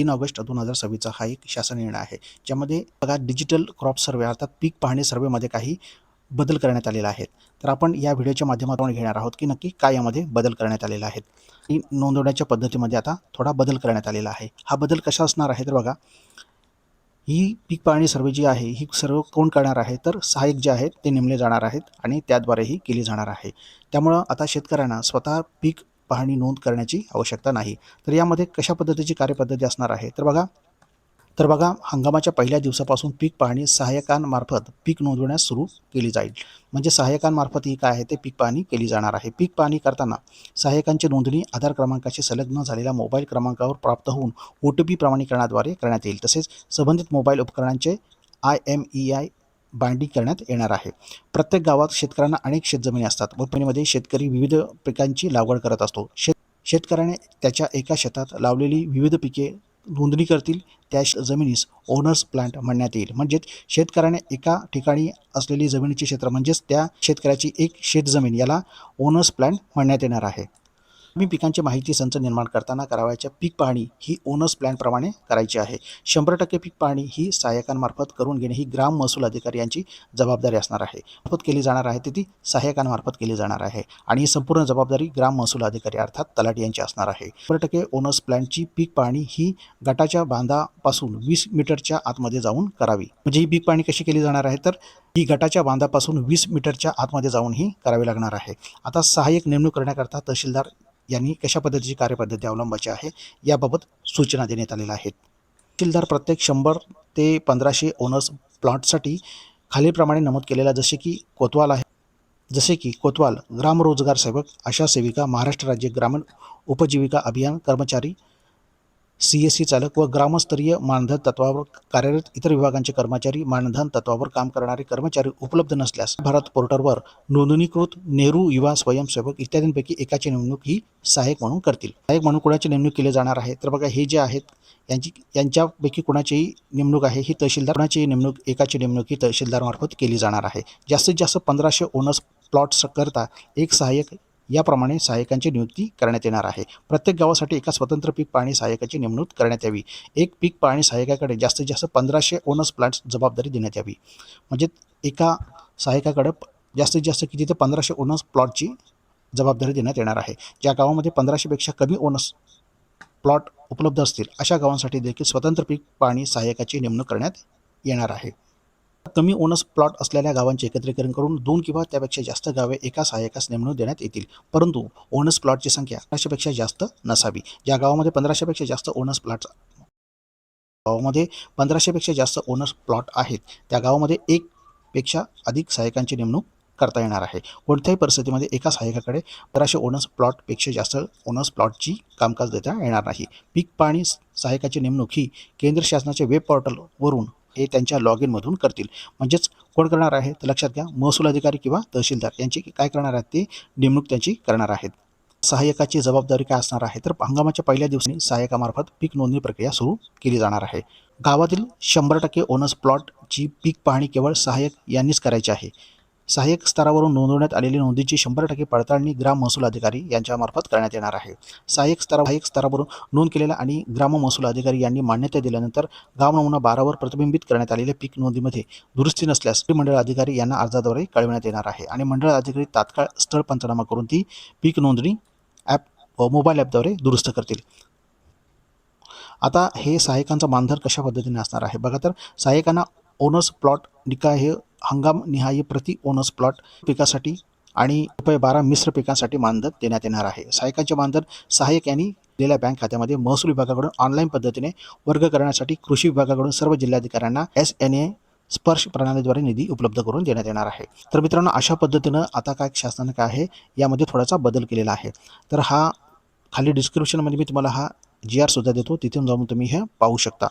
3 August 2026चा हा एक शासन निर्णय आहे, ज्यामध्ये बघा डिजिटल क्रॉप सर्व्हे अर्थात पीक पाहणी सर्व्हेमध्ये काही बदल करण्यात आलेला आहे. तर आपण या व्हिडिओच्या माध्यमातून घेणार आहोत की नक्की काय यामध्ये बदल करण्यात आलेला आहे. ही नोंदवण्याच्या पद्धतीमध्ये आता थोडा बदल करण्यात आलेला आहे. हा बदल कसा असणार आहे तर बघा, ही पीक पाहणी सर्व्हे जी आहे ही सर्व कोण करणार आहे तर सहाय्यक जे आहेत ते नेमले जाणार आहेत आणि त्याद्वारे ही केली जाणार आहे. त्यामुळं आता शेतकऱ्यांना स्वतः पीक पाहणी नोंद करण्याची आवश्यकता नाही. तर यामध्ये कशा पद्धतीची कार्यपद्धती असणार आहे तर बघा हंगामाच्या पहिल्या दिवसापासून पीक पाहणी सहाय्यकांमार्फत पीक नोंदवण्यास सुरू केली जाईल. म्हणजे सहाय्यकांमार्फत ही काय आहे ते पीक पाहणी केली जाणार आहे. पीक पाहणी करताना सहाय्यकांची नोंदणी आधार क्रमांकाशी संलग्न झालेल्या मोबाईल क्रमांकावर प्राप्त होऊन OTP प्रमाणीकरणाद्वारे करण्यात येईल. तसेच संबंधित मोबाईल उपकरणांचे IMEI बाइंडिंग करण्यात येणार आहे. प्रत्येक गावात शेतकऱ्यांना अनेक शेतजमिनी असतात व जमिनीमध्ये शेतकरी विविध पिकांची लागवड करत असतो. शेतकऱ्याने त्याच्या एका शेतात लावलेली विविध पिके नोंदणी करतील त्या जमिनीस ओनर्स प्लॅन्ट म्हणण्यात येईल. म्हणजेच शेतकऱ्याने एका ठिकाणी असलेली जमिनीचे क्षेत्र म्हणजेच त्या शेतकऱ्याची एक शेतजमीन याला ओनर्स प्लॅन्ट म्हणण्यात येणार आहे. आम्ही पिकांची माहिती संच निर्माण करताना करावयाच्या पीक पाहणी ही ओनर्स प्लॅनप्रमाणे करायची आहे. 100% पीक पाहणी ही सहाय्यकांमार्फत करून घेणे ही ग्राम महसूल अधिकारी यांची जबाबदारी असणार आहे. मार्फत केली जाणार आहे ती सहाय्यकांमार्फत केली जाणार आहे आणि ही संपूर्ण जबाबदारी ग्राम महसूल अधिकारी अर्थात तलाठी यांची असणार आहे. 100% ओनर्स प्लॅनची पीक पाहणी ही गटाच्या बांधापासून 20 मीटरच्या आतमध्ये जाऊन करावी. म्हणजे ही पीक पाहणी कशी केली जाणार आहे तर ही गटाच्या बांधापासून 20 मीटरच्या आतमध्ये जाऊन ही करावी लागणार आहे. आता सहाय्यक नेमणूक करण्याकरता तहसीलदार यांनी कशा पद्धतीची कार्यपद्धती अवलंबायची आहे याबाबत सूचना देण्यात आलेल्या आहेत. तहसीलदार प्रत्येक 100 ते 1500 ओनर्स प्लॉटसाठी खालीलप्रमाणे नमूद केलेला जसे की कोतवाल ग्राम रोजगार सेवक, आशा सेविका, महाराष्ट्र राज्य ग्रामीण उपजीविका अभियान कर्मचारी, CSC चालक व ग्रामस्तरीय मानधन तत्वावर कार्यरत इतर विभागांचे कर्मचारी, मानधन तत्वावर काम करणारे कर्मचारी उपलब्ध नसल्यास भारत पोर्टलवर नोंदणीकृत नेहरू युवा स्वयंसेवक इत्यादींपैकी एकाची नेमणूक ही सहाय्यक म्हणून करतील. सहाय्यक म्हणून कुणाची नेमणूक केली जाणार आहे तर बघा, हे जे आहेत यांच्यापैकी कुणाचीही नेमणूक आहे ही तहसीलदार, कुणाची नेमणूक एकाची नेमणूक ही तहसीलदारमार्फत केली जाणार आहे. जास्तीत जास्त 1500 ओनर्स प्लॉट्स करता एक सहाय्यक याप्रमाणे सहाय्यकांची नियुक्ती करण्यात येणार आहे. प्रत्येक गावासाठी एका स्वतंत्र पीक पाहणी सहाय्यकाची नेमणूक करण्यात यावी. एक पीक पाहणी सहाय्यकाकडे जास्तीत जास्त 1500 ओनर्स प्लॉट्स जबाबदारी देण्यात यावी. म्हणजे एका सहाय्यकाकडे जास्तीत जास्त किती तर 1500 ओनर्स प्लॉटची जबाबदारी देण्यात येणार आहे. ज्या गावामध्ये 1500पेक्षा कमी ओनर्स प्लॉट उपलब्ध असतील अशा गावांसाठी देखील स्वतंत्र पीक पाहणी सहाय्यकाची नेमणूक करण्यात येणार आहे. कमी ओनर्स प्लॉट असलेल्या गावांचे एकत्रीकरण करून 2 किंवा त्यापेक्षा जास्त गावे एका सहाय्यकास नेमणूक देण्यात येतील. परंतु ओनर्स प्लॉटची संख्या 1500पेक्षा जास्त नसावी. ज्या गावामध्ये 1500पेक्षा जास्त ओनर्स प्लॉट आहेत त्या गावामध्ये 1 पेक्षा अधिक सहाय्यकांची नेमणूक करता येणार आहे. कोणत्याही परिस्थितीमध्ये एका सहाय्यकाकडे 1500 ओनर्स प्लॉटपेक्षा जास्त ओनर्स प्लॉटची कामकाज देता येणार नाही. पीक पाहणी सहाय्यकाची नेमणूक ही केंद्र शासनाच्या वेब पोर्टलवरून हे त्यांच्या लॉग इनमधून करतील. म्हणजेच कोण करणार आहे तर लक्षात घ्या, महसूल अधिकारी किंवा तहसीलदार यांची काय करणार आहेत ते नेमणूक त्यांची करणार आहेत. सहाय्यकाची जबाबदारी काय असणार आहे तर हंगामाच्या पहिल्या दिवशी सहाय्यकामार्फत पीक नोंदणी प्रक्रिया सुरू केली जाणार आहे. गावातील 100% ओनर्स प्लॉटची पीक पाहणी केवळ सहाय्यक यांनीच करायची आहे. सहाय्यक स्तरावरून नोंदवण्यात आलेली नोंदीची 100% पडताळणी ग्राम महसूल अधिकारी यांच्यामार्फत करण्यात येणार आहे. सहाय्यक स्तरावरून नोंद केलेल्या आणि ग्राम महसूल अधिकारी यांनी मान्यता दिल्यानंतर गाव नमुना 12वर प्रतिबिंबित करण्यात आलेल्या पीक नोंदीमध्ये दुरुस्ती नसल्यास मंडळ अधिकारी यांना अर्जाद्वारे कळविण्यात येणार आहे आणि मंडळ अधिकारी तात्काळ स्थळ पंचनामा करून ती पीक नोंदणी मोबाईल ॲपद्वारे दुरुस्त करतील. आता हे सहाय्यकांचं मानधन कशा पद्धतीने असणार आहे बघा, तर सहाय्यकांना ओनर्स प्लॉट निकाय हे हंगाम निहाय प्रति ओनर्स प्लॉट पिकासाठी आणि ₹12 मिश्र पिकांसाठी मानधन देण्यात येणार आहे. सहाय्यकांचे मानधन सहाय्यक यांनी दिलेल्या बँक खात्यामध्ये महसूल विभागाकडून ऑनलाईन पद्धतीने वर्ग करण्यासाठी कृषी विभागाकडून सर्व जिल्हाधिकाऱ्यांना SNA स्पर्श प्रणालीद्वारे निधी उपलब्ध करून देण्यात येणार आहे. तर मित्रांनो, अशा पद्धतीनं आता काय शासनाने काय आहे यामध्ये थोडासा बदल केलेला आहे. तर हा खाली डिस्क्रिप्शनमध्ये मी तुम्हाला हा GR सुद्धा देतो, तिथून जाऊन तुम्ही हे पाहू शकता.